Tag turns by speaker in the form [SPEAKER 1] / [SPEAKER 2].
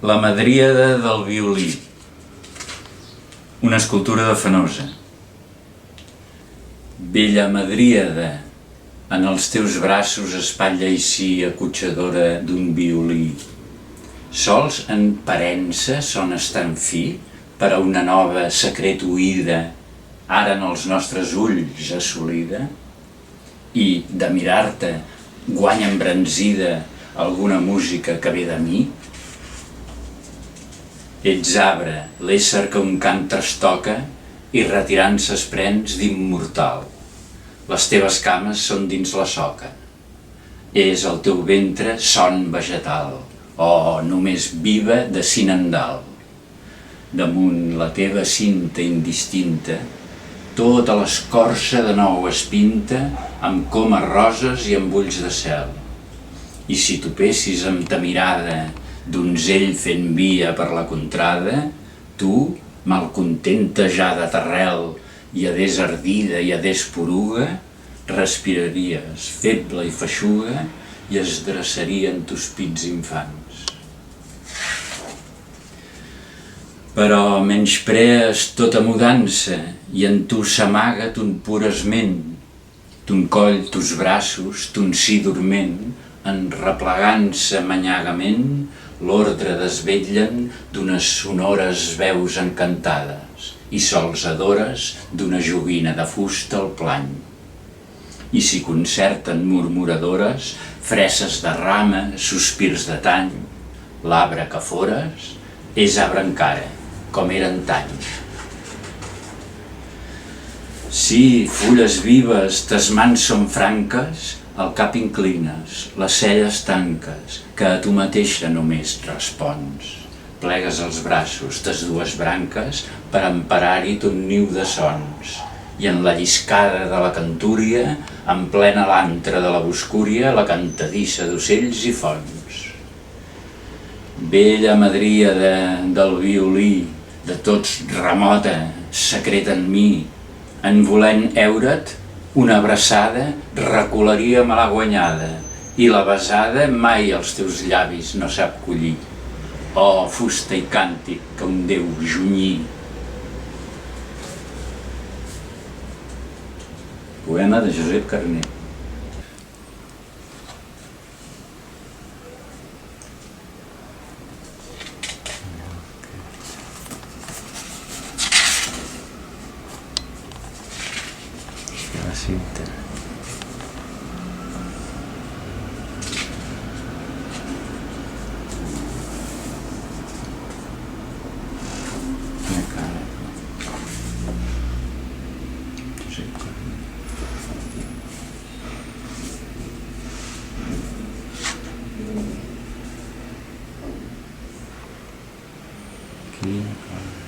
[SPEAKER 1] La madríada del violí, una escultura de Fenosa. Bella madríada, en els teus braços espatlla així acotxadora d'un violí. Sols en parença sones tan fi per a una nova secret oïda, ara en els nostres ulls assolida, i de mirar-te guanya embranzida alguna música que ve de mi? Ets arbre, l'ésser que un cant trastoca i retirant s'esprens d'immortal. Les teves cames són dins la soca. És el teu ventre son vegetal, només viva de cinendal. Damunt la teva cinta indistinta, tota l'escorça de nou es pinta amb comes roses i amb ulls de cel. I si topessis amb ta mirada donzell fent via per la contrada, tu, malcontenta ja de t'arrel, i adés ardida i adés poruga, respiraries feble i feixuga i es dreçarien tus pits infants. Però menysprees tota mudança i en tu s'amaga ton pur esment, ton coll, tus braços, ton si dorment, en replegant-se manyagament, l'ordre desvetllen d'unes sonores veus encantades i sols adores d'una joguina de fusta al plany. I si concerten murmuradores, freses de rama, sospirs de tany, l'arbre que fores és arbre encara, com era antany. Si, fulles vives, tes mans són franques, el cap inclines, les celles tanques, que a tu mateixa només respons. Plegues els braços, tes dues branques, per emparar-hi ton niu de sons. I en la lliscada de la cantúria, en plena l'antre de la boscúria, la cantadissa d'ocells i fonts. Bella madríada del violí, de tots remota, secreta en mi, en volent eure't, una abraçada recolaria me la guanyada i la besada mai els teus llavis no sap collir. Fusta i càntic que un déu junyí. Poema de Josep Carner. La cinta. Aquí.